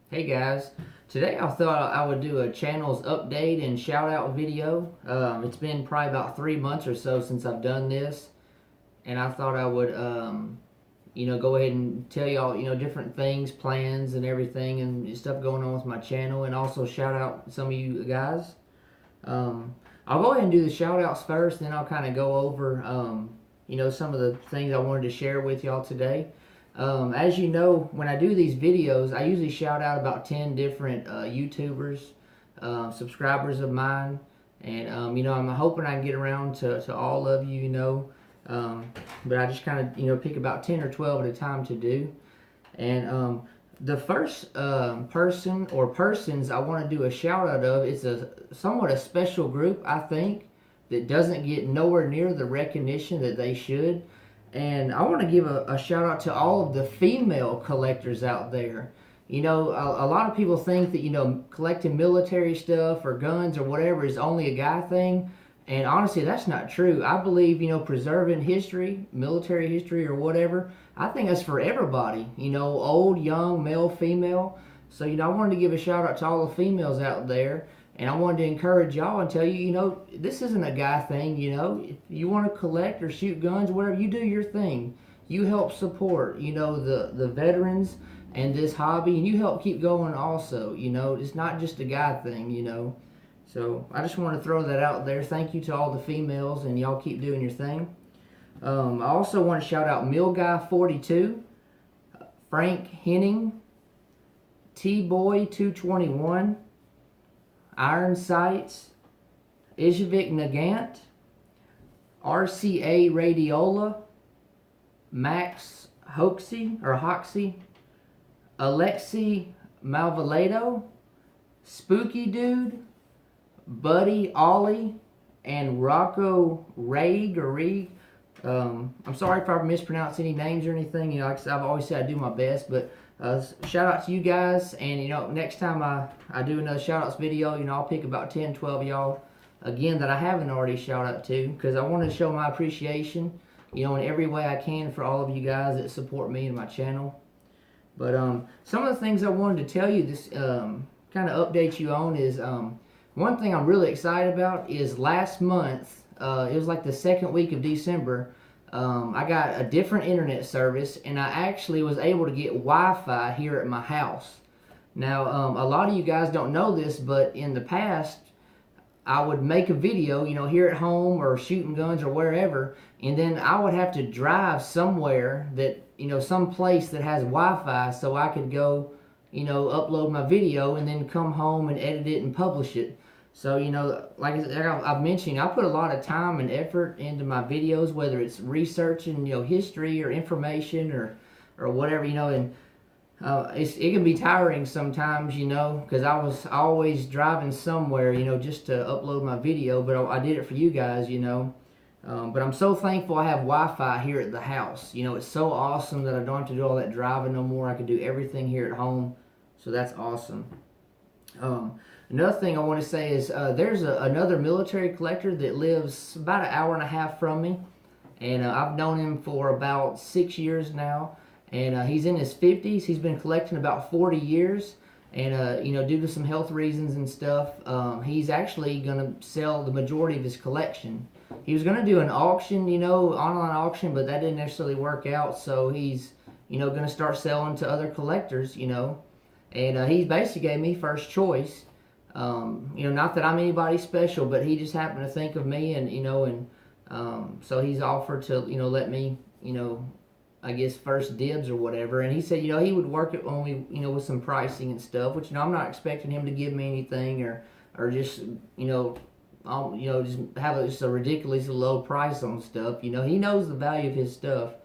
Hey guys, today I thought I would do a channels update and shout out video. It's been probably about 3 months or so since I've done this, and I thought I would, go ahead and tell y'all, different things, plans, and everything, and stuff going on with my channel, and also shout out some of you guys. Um, I'll go ahead and do the shout outs first, then I'll kind of go over, some of the things I wanted to share with y'all today. As you know, when I do these videos, I usually shout out about 10 different YouTubers, subscribers of mine. And, I'm hoping I can get around to all of you, but I just kind of, pick about 10 or 12 at a time to do. And the first person or persons I want to do a shout out of is a somewhat a special group, I think, that doesn't get nowhere near the recognition that they should. And I want to give a shout out to all of the female collectors out there. A lot of people think that, collecting military stuff or guns or whatever is only a guy thing. And honestly, that's not true. I believe, preserving history, military history or whatever, I think that's for everybody, old, young, male, female. So, I wanted to give a shout out to all the females out there. And I wanted to encourage y'all and tell you, this isn't a guy thing, If you want to collect or shoot guns, whatever, you do your thing. You help support, the veterans and this hobby, and you help keep going also, It's not just a guy thing. So I just want to throw that out there. Thank you to all the females, and y'all keep doing your thing. I also want to shout out MillGuy42, Frank Henning, T-Boy221, Iron Sights, Ishvik Nagant, RCA Radiola, Max Hoxie, Alexi Malvalado, Spooky Dude, Buddy Ollie, and Rocco Reig. I'm sorry if I mispronounce any names or anything. Like I've always said, I do my best, but shout out to you guys. And next time I do another shout outs video, I'll pick about 10, 12 of y'all again that I haven't already shout out to, because I want to show my appreciation, in every way I can for all of you guys that support me and my channel. But some of the things I wanted to tell you, this kind of update you on is. One thing I'm really excited about is last month, it was like the second week of December, I got a different internet service, and I actually was able to get Wi-Fi here at my house. Now, a lot of you guys don't know this, but in the past, I would make a video, here at home or shooting guns or wherever, and then I would have to drive somewhere that, some place that has Wi-Fi so I could go, upload my video and then come home and edit it and publish it. So, like I've mentioned, I put a lot of time and effort into my videos, whether it's researching, history or information or whatever, and it can be tiring sometimes, because I was always driving somewhere, just to upload my video, but I did it for you guys, but I'm so thankful I have Wi-Fi here at the house. It's so awesome that I don't have to do all that driving no more. I can do everything here at home, so that's awesome. Another thing I want to say is there's another military collector that lives about an hour and a half from me, and I've known him for about 6 years now, and he's in his 50s. He's been collecting about 40 years, and due to some health reasons and stuff, he's actually going to sell the majority of his collection. He was going to do an auction, online auction, but that didn't necessarily work out, so he's, going to start selling to other collectors, and he basically gave me first choice. Not that I'm anybody special, but he just happened to think of me, and so he's offered to, let me, I guess first dibs or whatever. And he said, he would work it on me, with some pricing and stuff, which, I'm not expecting him to give me anything or just, just have just a ridiculously low price on stuff. He knows the value of his stuff,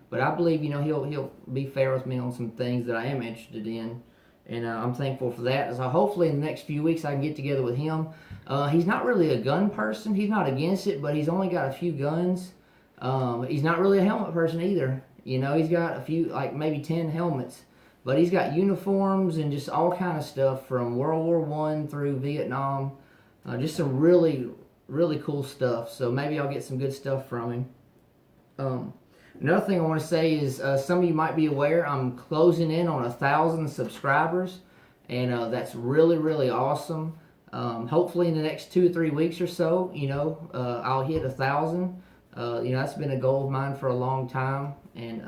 but I believe, he'll be fair with me on some things that I am interested in. And I'm thankful for that. So hopefully in the next few weeks I can get together with him. He's not really a gun person. He's not against it, but he's only got a few guns. He's not really a helmet person either. He's got a few, like maybe 10 helmets. But he's got uniforms and just all kind of stuff from World War I through Vietnam. Just some really, really cool stuff. So maybe I'll get some good stuff from him. Another thing I want to say is some of you might be aware I'm closing in on 1,000 subscribers, and that's really, really awesome. Hopefully in the next 2 or 3 weeks or so, I'll hit 1,000. That's been a goal of mine for a long time, and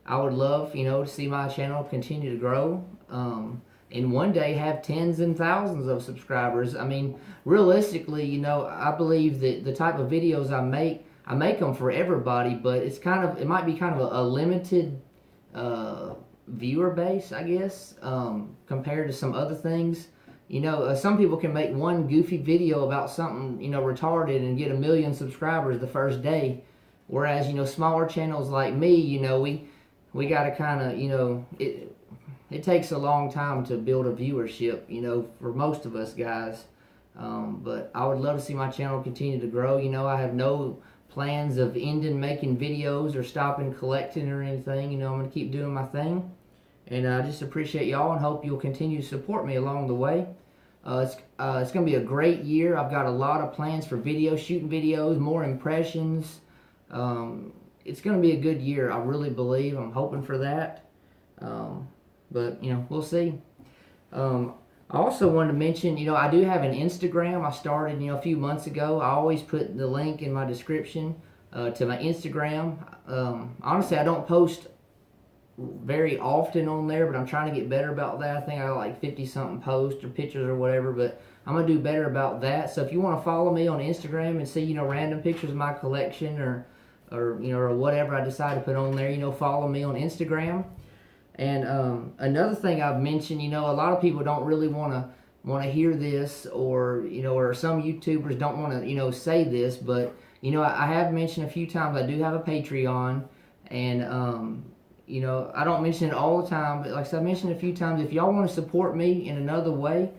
I would love, to see my channel continue to grow, and one day have tens and thousands of subscribers. I mean, realistically, I believe that the type of videos I make them for everybody, but it might be kind of a limited viewer base, I guess, compared to some other things. Some people can make one goofy video about something, retarded and get 1 million subscribers the first day. Whereas, smaller channels like me, we got to kind of, it takes a long time to build a viewership, for most of us guys. But I would love to see my channel continue to grow. I have no plans of ending making videos or stopping collecting or anything. I'm going to keep doing my thing. And I just appreciate y'all and hope you'll continue to support me along the way. It's going to be a great year. I've got a lot of plans for shooting videos, more impressions. It's going to be a good year, I really believe. I'm hoping for that. But, we'll see. I also wanted to mention, I do have an Instagram I started, a few months ago. I always put the link in my description to my Instagram. Honestly, I don't post very often on there, but I'm trying to get better about that. I think I got like 50-something posts or pictures or whatever, but I'm going to do better about that. So if you want to follow me on Instagram and see, random pictures of my collection or whatever I decide to put on there, follow me on Instagram. And another thing I've mentioned, a lot of people don't really want to hear this, or some YouTubers don't want to say this, but I have mentioned a few times I do have a Patreon, and I don't mention it all the time, but like I said, I mentioned a few times, if y'all want to support me in another way,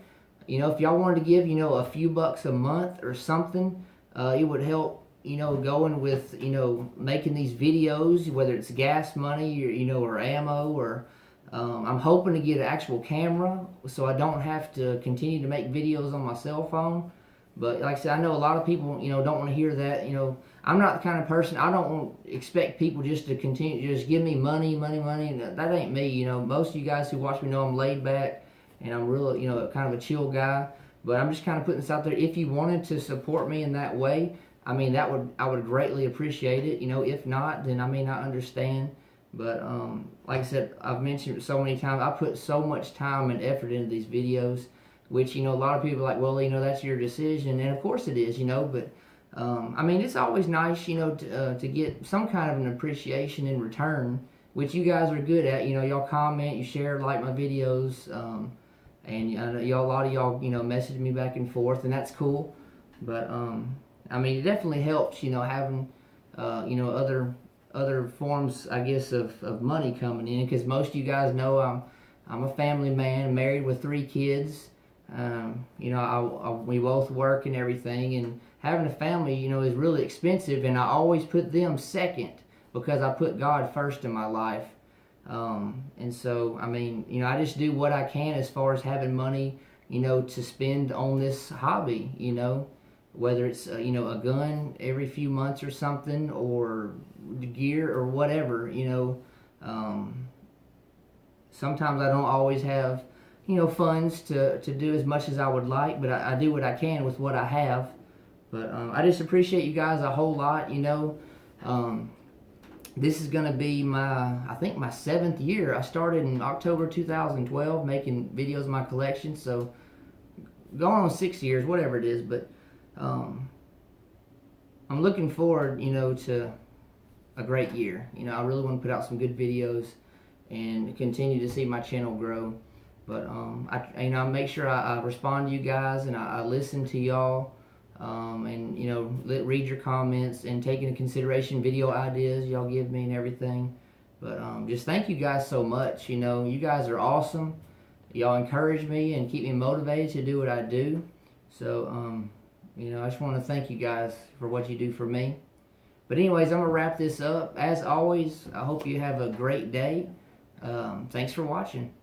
if y'all wanted to give a few bucks a month or something, it would help going with, making these videos, whether it's gas money or ammo, or I'm hoping to get an actual camera so I don't have to continue to make videos on my cell phone. But like I said, I know a lot of people, don't want to hear that. I'm not the kind of person, I don't expect people just to continue, just give me money. That ain't me. Most of you guys who watch me know I'm laid back and I'm really, kind of a chill guy. But I'm just kind of putting this out there. If you wanted to support me in that way, I mean, I would greatly appreciate it. If not, then I may not understand. But like I said, I've mentioned it so many times, I put so much time and effort into these videos, which, a lot of people are like, well, that's your decision. And of course it is, but I mean, it's always nice, to get some kind of an appreciation in return, which you guys are good at. Y'all comment, you share, like my videos, and a lot of y'all, message me back and forth, and that's cool. But I mean, it definitely helps, having, other forms, I guess, of money coming in, because most of you guys know I'm a family man, married with 3 kids. We both work and everything, and having a family, is really expensive, and I always put them second because I put God first in my life. And so, I mean, I just do what I can as far as having money, to spend on this hobby, whether it's, a gun every few months or something, or gear or whatever, sometimes I don't always have, funds to do as much as I would like, but I do what I can with what I have. But I just appreciate you guys a whole lot, This is going to be I think my 7th year. I started in October 2012 making videos of my collection, so going on 6 years, whatever it is. But I'm looking forward, to a great year. I really want to put out some good videos and continue to see my channel grow. But I make sure I respond to you guys, and I listen to y'all, and read your comments and take into consideration video ideas y'all give me and everything. But just thank you guys so much. You guys are awesome. Y'all encourage me and keep me motivated to do what I do. So I just want to thank you guys for what you do for me. But anyways, I'm gonna wrap this up. As always, I hope you have a great day. Thanks for watching.